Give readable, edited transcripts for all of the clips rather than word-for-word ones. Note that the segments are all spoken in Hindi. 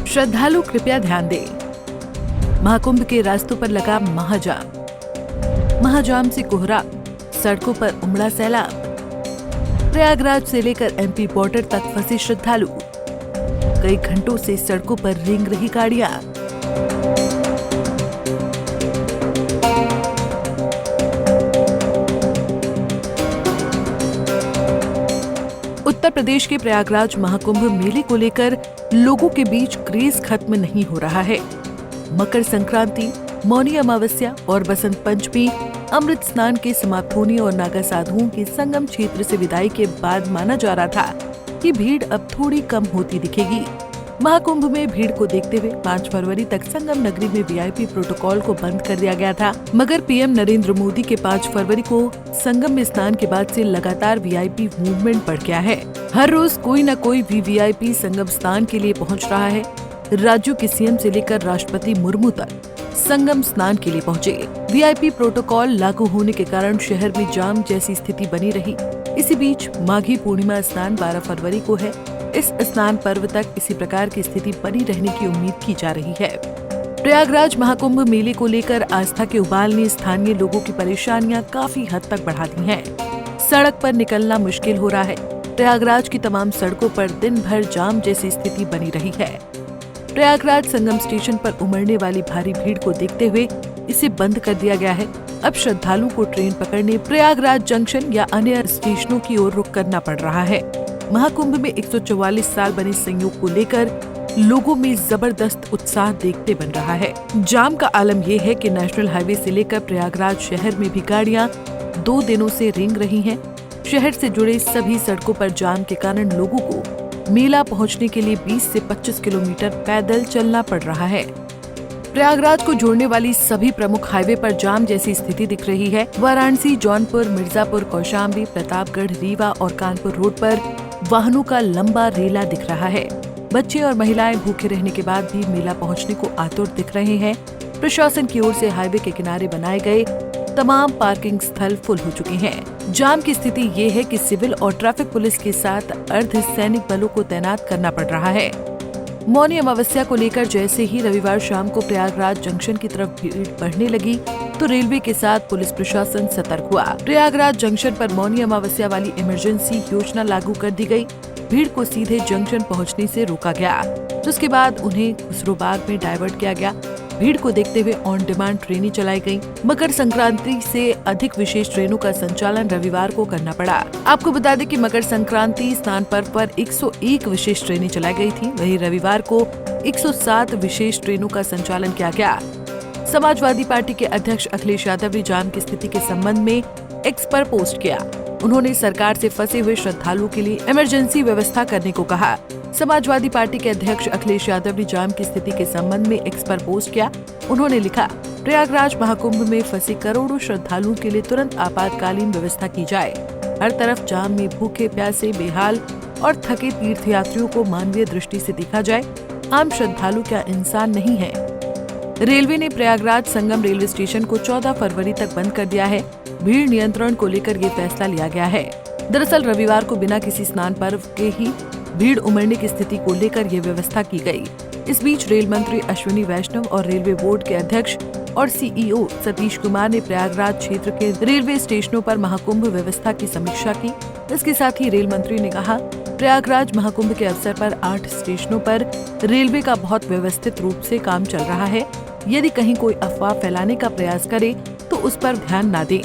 श्रद्धालु कृपया ध्यान दें। महाकुंभ के रास्तों पर लगा महाजाम। महाजाम से कोहरा, सड़कों पर उमड़ा सैलाब। प्रयागराज से लेकर एमपी बॉर्डर तक फंसे श्रद्धालु। कई घंटों से सड़कों पर रेंग रही गाड़ियां। उत्तर प्रदेश के प्रयागराज महाकुंभ मेले को लेकर लोगों के बीच क्रेज खत्म नहीं हो रहा है। मकर संक्रांति, मौनी अमावस्या और बसंत पंचमी, अमृत स्नान के समाप्त होने और नागा साधुओं के संगम क्षेत्र से विदाई के बाद माना जा रहा था कि भीड़ अब थोड़ी कम होती दिखेगी। महाकुंभ में भीड़ को देखते हुए 5 फरवरी तक संगम नगरी में वीआईपी प्रोटोकॉल को बंद कर दिया गया था, मगर पीएम नरेंद्र मोदी के 5 फरवरी को संगम में स्नान के बाद से लगातार वीआईपी मूवमेंट बढ़ गया है। हर रोज कोई न कोई भी वीआईपी संगम स्नान के लिए पहुंच रहा है। राज्यों के सीएम से लेकर राष्ट्रपति मुर्मू तक संगम स्नान के लिए पहुंचे। वीआईपी प्रोटोकॉल लागू होने के कारण शहर में जाम जैसी स्थिति बनी रही। इसी बीच माघी पूर्णिमा स्नान 12 फरवरी को है। इस स्नान पर्व तक इसी प्रकार की स्थिति बनी रहने की उम्मीद की जा रही है। प्रयागराज महाकुंभ मेले को लेकर आस्था के उबाल ने स्थानीय लोगों की परेशानियां काफी हद तक बढ़ा दी हैं। सड़क पर निकलना मुश्किल हो रहा है। प्रयागराज की तमाम सड़कों पर दिन भर जाम जैसी स्थिति बनी रही है। प्रयागराज संगम स्टेशन पर उमड़ने वाली भारी भीड़ को देखते हुए इसे बंद कर दिया गया है। अब श्रद्धालुओं को ट्रेन पकड़ने प्रयागराज जंक्शन या अन्य स्टेशनों की ओर रुख करना पड़ रहा है। महाकुंभ में 144 साल बने संयोग को लेकर लोगों में जबरदस्त उत्साह देखते बन रहा है। जाम का आलम यह है कि नेशनल हाईवे से लेकर प्रयागराज शहर में भी गाड़ियां 2 दिनों से रेंग रही हैं। शहर से जुड़े सभी सड़कों पर जाम के कारण लोगों को मेला पहुंचने के लिए 20 से 25 किलोमीटर पैदल चलना पड़ रहा है। प्रयागराज को जोड़ने वाली सभी प्रमुख हाईवे पर जाम जैसी स्थिति दिख रही है। वाराणसी, जौनपुर, मिर्जापुर, कौशाम्बी, प्रतापगढ़, रीवा और कानपुर रोड पर वाहनों का लंबा रेला दिख रहा है। बच्चे और महिलाएं भूखे रहने के बाद भी मेला पहुंचने को आतुर दिख रहे हैं। प्रशासन की ओर से हाईवे के किनारे बनाए गए तमाम पार्किंग स्थल फुल हो चुके हैं। जाम की स्थिति ये है कि सिविल और ट्रैफिक पुलिस के साथ अर्धसैनिक बलों को तैनात करना पड़ रहा है। मौनी अमावस्या को लेकर जैसे ही रविवार शाम को प्रयागराज जंक्शन की तरफ भीड़ बढ़ने लगी तो रेलवे के साथ पुलिस प्रशासन सतर्क हुआ। प्रयागराज जंक्शन पर मौनी अमावस्या वाली इमरजेंसी योजना लागू कर दी गई। भीड़ को सीधे जंक्शन पहुंचने से रोका गया, जिसके बाद उन्हें खुसरोबाग में डाइवर्ट किया गया। भीड़ को देखते हुए ऑन डिमांड ट्रेनें चलाई गईं। मकर संक्रांति से अधिक विशेष ट्रेनों का संचालन रविवार को करना पड़ा। आपको बता दें कि मकर संक्रांति स्नान पर्व पर 101 विशेष ट्रेनें चलाई गई थी। वहीं रविवार को 107 विशेष ट्रेनों का संचालन किया गया। समाजवादी पार्टी के अध्यक्ष अखिलेश यादव ने जाम की स्थिति के संबंध में एक्स पर पोस्ट किया। उन्होंने सरकार से फंसे हुए श्रद्धालुओं के लिए इमरजेंसी व्यवस्था करने को कहा। समाजवादी पार्टी के अध्यक्ष अखिलेश यादव ने जाम की स्थिति के संबंध में एक्स पर पोस्ट किया। उन्होंने लिखा, प्रयागराज महाकुंभ में फंसे करोड़ों श्रद्धालुओं के लिए तुरंत आपातकालीन व्यवस्था की जाए। हर तरफ जाम में भूखे, प्यासे, बेहाल और थके तीर्थयात्रियों को मानवीय दृष्टि से देखा जाए। आम श्रद्धालु क्या इंसान नहीं है? रेलवे ने प्रयागराज संगम रेलवे स्टेशन को 14 फरवरी तक बंद कर दिया है। भीड़ नियंत्रण को लेकर ये फैसला लिया गया है। दरअसल रविवार को बिना किसी स्नान पर्व के ही भीड़ उमड़ने की स्थिति को लेकर ये व्यवस्था की गई। इस बीच रेल मंत्री अश्विनी वैष्णव और रेलवे बोर्ड के अध्यक्ष और सीईओ सतीश कुमार ने प्रयागराज क्षेत्र के रेलवे स्टेशनों पर महाकुंभ व्यवस्था की समीक्षा की। इसके साथ ही रेल मंत्री ने कहा, प्रयागराज महाकुंभ के अवसर पर 8 स्टेशनों पर रेलवे का बहुत व्यवस्थित रूप से काम चल रहा है। यदि कहीं कोई अफवाह फैलाने का प्रयास करे तो उस पर ध्यान न दें।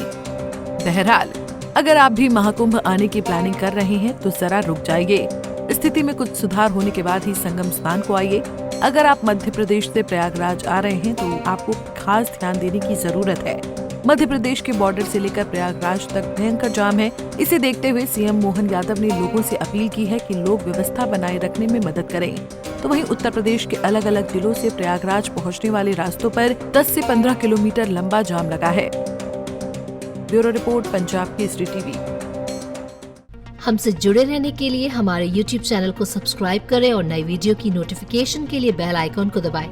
बहरहाल, अगर आप भी महाकुंभ आने की प्लानिंग कर रहे हैं तो जरा रुक जाइए। स्थिति में कुछ सुधार होने के बाद ही संगम स्नान को आइए। अगर आप मध्य प्रदेश से प्रयागराज आ रहे हैं तो आपको खास ध्यान देने की जरूरत है। मध्य प्रदेश के बॉर्डर से लेकर प्रयागराज तक भयंकर जाम है। इसे देखते हुए सीएम मोहन यादव ने लोगों से अपील की है कि लोग व्यवस्था बनाए रखने में मदद करें। तो वहीं उत्तर प्रदेश के अलग अलग जिलों से प्रयागराज पहुंचने वाले रास्तों पर 10 से 15 किलोमीटर लंबा जाम लगा है। Bureau report, Punjab Kesari TV. हमसे जुड़े रहने के लिए हमारे YouTube चैनल को सब्सक्राइब करें और नई वीडियो की नोटिफिकेशन के लिए बेल आइकॉन को दबाएं।